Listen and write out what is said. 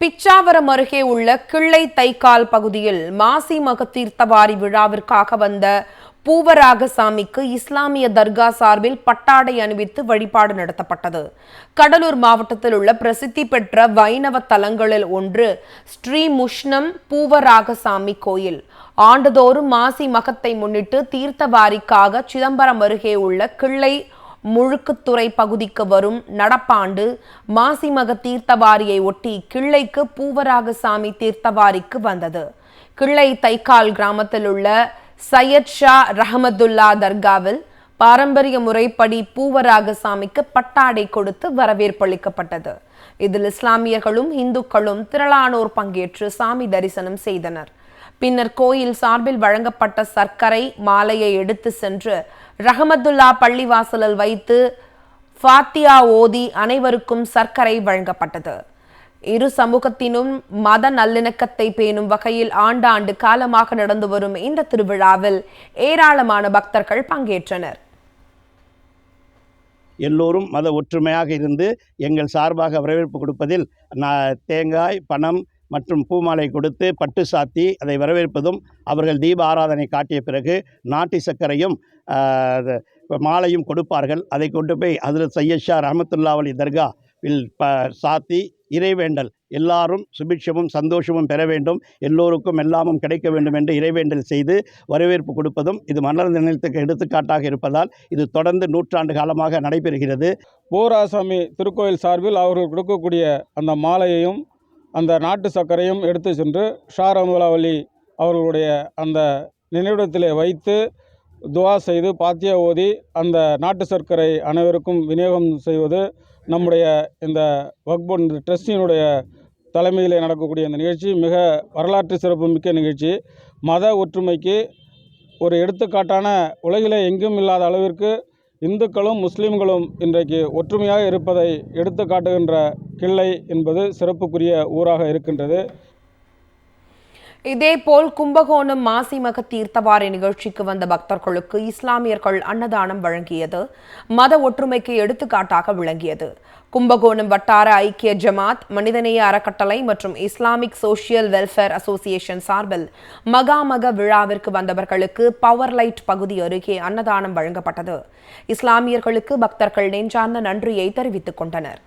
பிச்சாவரம் அருகே உள்ள கிள்ளை தைக்கால் பகுதியில் மாசி மக தீர்த்தவாரி விழாவிற்காக வந்த பூவராகசாமிக்கு இஸ்லாமிய தர்கா சார்பில் பட்டாடை அணிவித்து வழிபாடு நடத்தப்பட்டது. கடலூர் மாவட்டத்தில் உள்ள பிரசித்தி பெற்ற வைணவ தலங்களில் ஒன்று ஸ்ரீ முஷ்ணம் பூவராகசாமி கோயில். ஆண்டுதோறும் மாசி மகத்தை முன்னிட்டு தீர்த்தவாரிக்காக சிதம்பரம் அருகே உள்ள கிள்ளை முழுக்குத்துறை பகுதிக்கு வரும் நடப்பாண்டு மாசிமக தீர்த்தவாரியை ஒட்டி கிள்ளைக்கு பூவராகசாமி தீர்த்தவாரிக்கு வந்தது. கிள்ளை தைக்கால் கிராமத்தில் உள்ள சையத் ஷா ரஹமதுல்லா தர்காவில் பாரம்பரிய முறைப்படி பூவராகசாமிக்கு பட்டாடை கொடுத்து வரவேற்பளிக்கப்பட்டது. இதில் இஸ்லாமியர்களும் இந்துக்களும் திரளானோர் பங்கேற்று சாமி தரிசனம் செய்தனர். பின்னர் கோயில் சார்பில் வழங்கப்பட்ட சர்க்கரை மாலையை எடுத்து சென்று ரஹமதுல்லா பள்ளிவாசலில் வைத்து ஃபாத்தியா ஓதி அனைவருக்கும் சர்க்கரை வழங்கப்பட்டது. இரு சமூகத்தினும் மத நல்லிணக்கத்தை பேணும் வகையில் ஆண்டாண்டு காலமாக நடந்து வரும் இந்த திருவிழாவில் ஏராளமான பக்தர்கள் பங்கேற்றனர். எல்லோரும் மத ஒற்றுமையாக இருந்து எங்கள் சார்பாக வரவேற்பு கொடுப்பதில் தேங்காய், பணம் மற்றும் பூமாலை கொடுத்து பட்டு சாத்தி அதை வரவேற்பதும், அவர்கள் தீப ஆராதனை காட்டிய பிறகு நாட்டு சர்க்கரையும் மாலையும் கொடுப்பார்கள். அதை கொண்டு போய் ஹஜ்ரத் சையத் ஷா ரஹமத்துல்லா அலி தர்காவில் சாத்தி இறைவேண்டல் எல்லாரும் சுபிட்சமும் சந்தோஷமும் பெற வேண்டும், எல்லோருக்கும் எல்லாமும் கிடைக்க வேண்டும் என்று இறைவேண்டல் செய்து வரவேற்பு கொடுப்பதும் இது மன்னர் நிலையத்துக்கு எடுத்துக்காட்டாக இருப்பதால் இது தொடர்ந்து நூற்றாண்டு காலமாக நடைபெறுகிறது. பூவராகசாமி திருக்கோயில் சார்பில் அவர்கள் கொடுக்கக்கூடிய அந்த மாலையையும் அந்த நாட்டு சர்க்கரையும் எடுத்து சென்று ஷா ரஹமத்துல்லா அலி அவர்களுடைய அந்த நினைவிடத்திலே வைத்து துவா செய்து பாத்தியா ஓதி அந்த நாட்டு சர்க்கரை அனைவருக்கும் விநியோகம் செய்வது நம்முடைய இந்த வக்போர்ட் ட்ரஸ்டினுடைய தலைமையிலே நடக்கக்கூடிய இந்த நிகழ்ச்சி மிக வரலாற்று சிறப்புமிக்க நிகழ்ச்சி. மத ஒற்றுமைக்கு ஒரு எடுத்துக்காட்டான, உலகிலே எங்கும் இல்லாத அளவிற்கு இந்துக்களும் முஸ்லீம்களும் இன்றைக்கு ஒற்றுமையாக இருப்பதை எடுத்து காட்டுகின்ற கிள்ளை என்பது சிறப்புக்குரிய ஊராக இருக்கின்றது. இதேபோல் கும்பகோணம் மாசிமக தீர்த்தவாரி நிகழ்ச்சிக்கு வந்த பக்தர்களுக்கு இஸ்லாமியர்கள் அன்னதானம் வழங்கியது மத ஒற்றுமைக்கு எடுத்துக்காட்டாக விளங்கியது. கும்பகோணம் வட்டார ஐக்கிய ஜமாத், மனிதநேய அறக்கட்டளை மற்றும் இஸ்லாமிக் சோசியல் வெல்ஃபேர் அசோசியேஷன் சார்பில் மகாமக விழாவிற்கு வந்தவர்களுக்கு பவர் லைட் பகுதி அருகே அன்னதானம் வழங்கப்பட்டது. இஸ்லாமியர்களுக்கு பக்தர்கள் நெஞ்சார்ந்த நன்றியை தெரிவித்துக் கொண்டனர்.